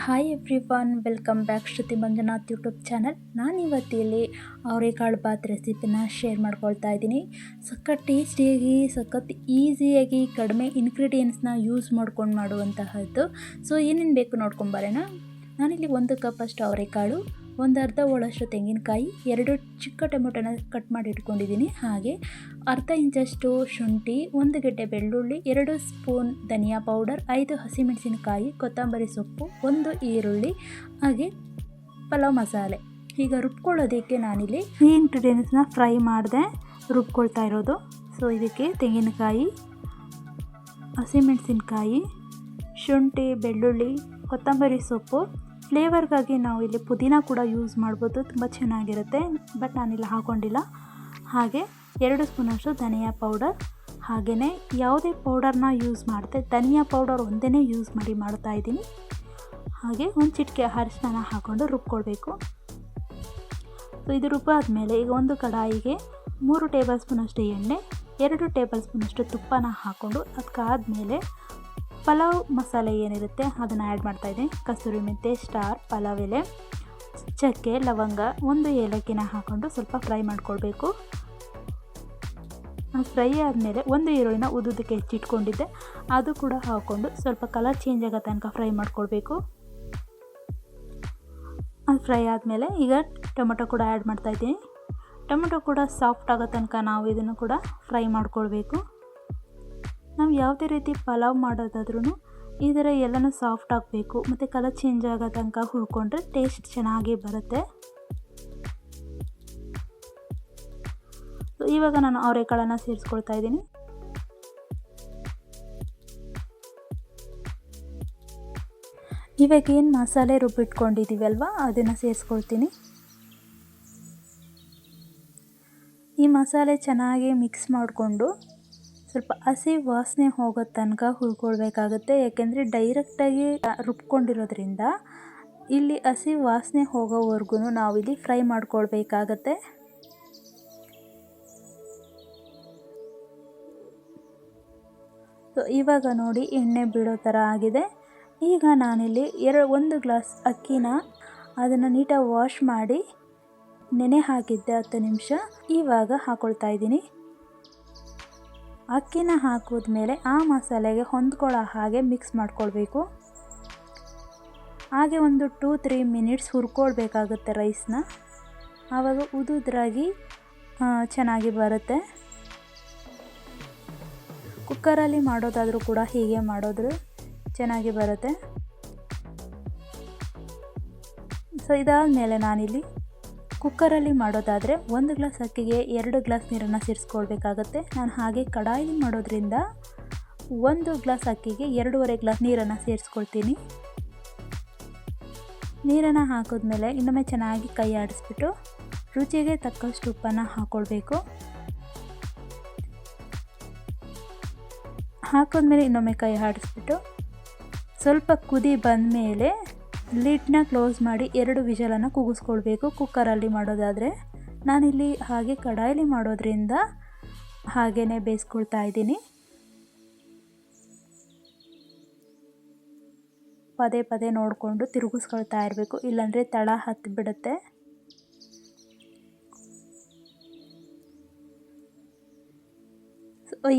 Hi everyone, welcome back ಶ್ರುತಿ Manjunath YouTube channel. ನಾನು ಇವತ್ತಿಲ್ಲಿ ಅವರೆಕಾಳು ಬಾತ್ ರೆಸಿಪಿನ ಶೇರ್ ಮಾಡ್ಕೊಳ್ತಾ ಇದ್ದೀನಿ. ಸಖತ್ ಟೇಸ್ಟಿಯಾಗಿ, ಸಖತ್ ಈಸಿಯಾಗಿ, ಕಡಿಮೆ ಇಂಗ್ರೀಡಿಯೆಂಟ್ಸ್ನ ಯೂಸ್ ಮಾಡ್ಕೊಂಡು ಮಾಡುವಂತಹದ್ದು. ಸೊ ಏನೇನು ಬೇಕು ನೋಡ್ಕೊಂಬರೋಣ. ನಾನಿಲ್ಲಿ 1 ಕಪ್ ಅಷ್ಟು ಅವರೆಕಾಳು, ಒಂದು ಅರ್ಧ ಹೋಳಷ್ಟು ತೆಂಗಿನಕಾಯಿ, 2 ಚಿಕ್ಕ ಟೊಮೆಟೊನ ಕಟ್ ಮಾಡಿ ಇಟ್ಕೊಂಡಿದ್ದೀನಿ. ಹಾಗೆ ಅರ್ಧ ಇಂಚಷ್ಟು ಶುಂಠಿ, 1 ಗೆಡ್ಡೆ ಬೆಳ್ಳುಳ್ಳಿ, 2 ಸ್ಪೂನ್ ಧನಿಯಾ ಪೌಡರ್, 5 ಹಸಿಮೆಣಸಿನಕಾಯಿ, ಕೊತ್ತಂಬರಿ ಸೊಪ್ಪು, 1 ಈರುಳ್ಳಿ, ಹಾಗೆ ಪಲಾವ್ ಮಸಾಲೆ. ಈಗ ರುಬ್ಕೊಳ್ಳೋದಕ್ಕೆ ನಾನಿಲ್ಲಿ ಈ ಇಂಗ್ರೀಡಿಯೆಂಟ್ಸ್ನ ಫ್ರೈ ಮಾಡಿದೆ ರುಬ್ಕೊಳ್ತಾ ಇರೋದು. ಸೊ ಇದಕ್ಕೆ ತೆಂಗಿನಕಾಯಿ, ಹಸಿಮೆಣಸಿನಕಾಯಿ, ಶುಂಠಿ, ಬೆಳ್ಳುಳ್ಳಿ, ಕೊತ್ತಂಬರಿ ಸೊಪ್ಪು. ಫ್ಲೇವರ್ಗಾಗಿ ನಾವು ಇಲ್ಲಿ ಪುದೀನ ಕೂಡ ಯೂಸ್ ಮಾಡ್ಬೋದು, ತುಂಬ ಚೆನ್ನಾಗಿರುತ್ತೆ. ಬಟ್ ನಾನಿಲ್ಲಿ ಹಾಕ್ಕೊಂಡಿಲ್ಲ. ಹಾಗೆ 2 ಸ್ಪೂನಷ್ಟು ಧನಿಯಾ ಪೌಡರ್. ಹಾಗೆಯೇ ಯಾವುದೇ ಪೌಡರ್ನ ಯೂಸ್ ಮಾಡಿದೆ, ಧನಿಯಾ ಪೌಡರ್ ಒಂದೇ ಯೂಸ್ ಮಾಡಿ ಮಾಡ್ತಾ ಇದ್ದೀನಿ. ಹಾಗೆ 1 ಚಿಟಿಕೆ ಅರಿಶಿನ ಹಾಕ್ಕೊಂಡು ರುಬ್ಕೊಳ್ಬೇಕು. ಸೊ ಇದು ರುಬ್ಬಾದ್ಮೇಲೆ ಈಗ ಒಂದು ಕಡಾಯಿಗೆ 3 ಟೇಬಲ್ ಸ್ಪೂನಷ್ಟು ಎಣ್ಣೆ, 2 ಟೇಬಲ್ ಸ್ಪೂನಷ್ಟು ತುಪ್ಪನ ಹಾಕ್ಕೊಂಡು ಅದಕ್ಕಾದಮೇಲೆ ಪಲಾವ್ ಮಸಾಲೆ ಏನಿರುತ್ತೆ ಅದನ್ನು ಆ್ಯಡ್ ಮಾಡ್ತಾಯಿದ್ದೀನಿ. ಕಸೂರಿ ಮೆಂತೆ, ಸ್ಟಾರ್, ಪಲಾವ್ ಎಲೆ, ಚಕ್ಕೆ, ಲವಂಗ, 1 ಏಲಕ್ಕಿನ ಹಾಕ್ಕೊಂಡು ಸ್ವಲ್ಪ ಫ್ರೈ ಮಾಡ್ಕೊಳ್ಬೇಕು. ಫ್ರೈ ಆದಮೇಲೆ 1 ಈರುಳ್ಳಿನ ಉದ್ದುದಕ್ಕೆ ಹೆಚ್ಚಿಟ್ಕೊಂಡಿದ್ದೆ, ಅದು ಕೂಡ ಹಾಕ್ಕೊಂಡು ಸ್ವಲ್ಪ ಕಲರ್ ಚೇಂಜ್ ಆಗೋ ತನಕ ಫ್ರೈ ಮಾಡ್ಕೊಳ್ಬೇಕು. ಅದು ಫ್ರೈ ಆದಮೇಲೆ ಈಗ ಟೊಮೆಟೊ ಕೂಡ ಆ್ಯಡ್ ಮಾಡ್ತಾಯಿದ್ದೀನಿ. ಟೊಮೆಟೊ ಕೂಡ ಸಾಫ್ಟ್ ಆಗೋ ತನಕ ನಾವು ಇದನ್ನು ಕೂಡ ಫ್ರೈ ಮಾಡ್ಕೊಳ್ಬೇಕು. ನಾವು ಯಾವುದೇ ರೀತಿ ಪಲಾವ್ ಮಾಡೋದಾದ್ರೂ ಈ ಥರ ಎಲ್ಲನೂ ಸಾಫ್ಟ್ ಆಗಬೇಕು ಮತ್ತು ಕಲರ್ ಚೇಂಜ್ ಆಗೋ ತನಕ ಹುರ್ಕೊಂಡ್ರೆ ಟೇಸ್ಟ್ ಚೆನ್ನಾಗಿ ಬರುತ್ತೆ. ಇವಾಗ ನಾನು ಅವರೆಕಾಳನ್ನು ಸೇರಿಸ್ಕೊಳ್ತಾ ಇದ್ದೀನಿ. ಇವಾಗ ಏನು ಮಸಾಲೆ ರುಬ್ಬಿಟ್ಕೊಂಡಿದ್ದೀವಲ್ವ ಅದನ್ನು ಸೇರಿಸ್ಕೊಳ್ತೀನಿ. ಈ ಮಸಾಲೆ ಚೆನ್ನಾಗಿ ಮಿಕ್ಸ್ ಮಾಡಿಕೊಂಡು ಸ್ವಲ್ಪ ಹಸಿ ವಾಸನೆ ಹೋಗೋ ತನಕ ಹುರ್ಕೊಳ್ಬೇಕಾಗುತ್ತೆ. ಯಾಕೆಂದರೆ ಡೈರೆಕ್ಟಾಗಿ ರುಬ್ಕೊಂಡಿರೋದ್ರಿಂದ ಇಲ್ಲಿ ಹಸಿ ವಾಸನೆ ಹೋಗೋವರೆಗೂ ನಾವಿಲ್ಲಿ ಫ್ರೈ ಮಾಡ್ಕೊಳ್ಬೇಕಾಗತ್ತೆ. ಸೊ ಇವಾಗ ನೋಡಿ ಎಣ್ಣೆ ಬಿಡೋ ಥರ ಆಗಿದೆ. ಈಗ ನಾನಿಲ್ಲಿ 1 ಗ್ಲಾಸ್ ಅಕ್ಕಿನ ಅದನ್ನು ನೀಟಾಗಿ ವಾಶ್ ಮಾಡಿ ನೆನೆ ಹಾಕಿದ್ದೆ 10 ನಿಮಿಷ. ಇವಾಗ ಹಾಕ್ಕೊಳ್ತಾ ಇದ್ದೀನಿ. ಅಕ್ಕಿನ ಹಾಕಿದ್ಮೇಲೆ ಆ ಮಸಾಲೆಗೆ ಹೊಂದ್ಕೊಳ್ಳೋ ಹಾಗೆ ಮಿಕ್ಸ್ ಮಾಡ್ಕೊಳ್ಬೇಕು. ಹಾಗೆ ಒಂದು 2-3 ಮಿನಿಟ್ಸ್ ಹುರ್ಕೊಳ್ಬೇಕಾಗುತ್ತೆ ರೈಸ್ನ. ಆವಾಗ ಉದುದ್ರಾಗಿ ಚೆನ್ನಾಗಿ ಬರುತ್ತೆ. ಕುಕ್ಕರಲ್ಲಿ ಮಾಡೋದಾದರೂ ಕೂಡ ಹೀಗೆ ಮಾಡಿದ್ರೆ ಚೆನ್ನಾಗಿ ಬರುತ್ತೆ. ಸೊ ಇದಾದಮೇಲೆ ನಾನಿಲ್ಲಿ ಕುಕ್ಕರಲ್ಲಿ ಮಾಡೋದಾದರೆ 1 ಗ್ಲಾಸ್ ಅಕ್ಕಿಗೆ 2 ಗ್ಲಾಸ್ ನೀರನ್ನು ಸೇರಿಸ್ಕೊಳ್ಬೇಕಾಗತ್ತೆ. ನಾನು ಹಾಗೆ ಕಡಾಯಿ ಮಾಡೋದ್ರಿಂದ 1 ಗ್ಲಾಸ್ ಅಕ್ಕಿಗೆ 2.5 ಗ್ಲಾಸ್ ನೀರನ್ನು ಸೇರಿಸ್ಕೊಳ್ತೀನಿ. ನೀರನ್ನು ಹಾಕಿದ್ಮೇಲೆ ಇನ್ನೊಮ್ಮೆ ಚೆನ್ನಾಗಿ ಕೈ ಆಡಿಸ್ಬಿಟ್ಟು ರುಚಿಗೆ ತಕ್ಕಷ್ಟು ಉಪ್ಪನ್ನು ಹಾಕ್ಕೊಳ್ಬೇಕು. ಹಾಕಿದ್ಮೇಲೆ ಇನ್ನೊಮ್ಮೆ ಕೈ ಆಡಿಸ್ಬಿಟ್ಟು ಸ್ವಲ್ಪ ಕುದಿ ಬಂದಮೇಲೆ ಲಿಡ್ನ ಕ್ಲೋಸ್ ಮಾಡಿ 2 ವಿಷಲನ್ನು ಕೂಗಿಸ್ಕೊಳ್ಬೇಕು. ಕುಕ್ಕರಲ್ಲಿ ಮಾಡೋದಾದರೆ ನಾನಿಲ್ಲಿ ಹಾಗೆ ಕಡಾಯಲ್ಲಿ ಮಾಡೋದ್ರಿಂದ ಹಾಗೇ ಬೇಯಿಸ್ಕೊಳ್ತಾ ಇದ್ದೀನಿ. ಪದೇ ಪದೇ ನೋಡಿಕೊಂಡು ತಿರುಗಿಸ್ಕೊಳ್ತಾ ಇರಬೇಕು, ಇಲ್ಲಾಂದರೆ ತಳ ಹತ್ತಿಬಿಡುತ್ತೆ.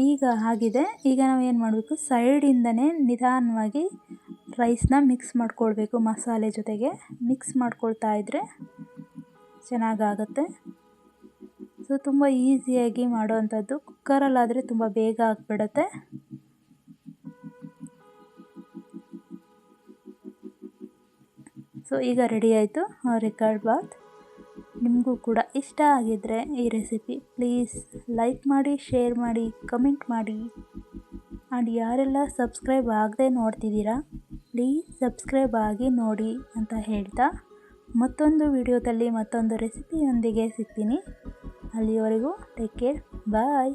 ಈಗ ಆಗಿದೆ. ಈಗ ನಾವೇನು ಮಾಡಬೇಕು, ಸೈಡಿಂದನೇ ನಿಧಾನವಾಗಿ ರೈಸ್ನ ಮಿಕ್ಸ್ ಮಾಡ್ಕೊಳ್ಬೇಕು. ಮಸಾಲೆ ಜೊತೆಗೆ ಮಿಕ್ಸ್ ಮಾಡ್ಕೊಳ್ತಾ ಇದ್ದರೆ ಚೆನ್ನಾಗಾಗುತ್ತೆ. ಸೊ ತುಂಬ ಈಸಿಯಾಗಿ ಮಾಡೋವಂಥದ್ದು. ಕುಕ್ಕರಲ್ಲಾದರೆ ತುಂಬ ಬೇಗ ಆಗಿಬಿಡುತ್ತೆ. ಸೊ ಈಗ ರೆಡಿ ಆಯಿತು ಅವರೆಕಾಳು ಬಾತ್. ನಿಮಗೂ ಕೂಡ ಇಷ್ಟ ಆಗಿದ್ದರೆ ಈ ರೆಸಿಪಿ ಪ್ಲೀಸ್ ಲೈಕ್ ಮಾಡಿ, ಶೇರ್ ಮಾಡಿ, ಕಮೆಂಟ್ ಮಾಡಿ. ಆ್ಯಂಡ್ ಯಾರೆಲ್ಲ ಸಬ್ಸ್ಕ್ರೈಬ್ ಆಗದೆ ನೋಡ್ತಿದ್ದೀರಾ ಪ್ಲೀಸ್ ಸಬ್ಸ್ಕ್ರೈಬ್ ಆಗಿ ನೋಡಿ ಅಂತ ಹೇಳ್ತಾ ಮತ್ತೊಂದು ವಿಡಿಯೋದಲ್ಲಿ ಮತ್ತೊಂದು ರೆಸಿಪಿಯೊಂದಿಗೆ ಸಿಗ್ತೀನಿ. ಅಲ್ಲಿವರೆಗೂ ಟೇಕ್ ಕೇರ್, ಬಾಯ್.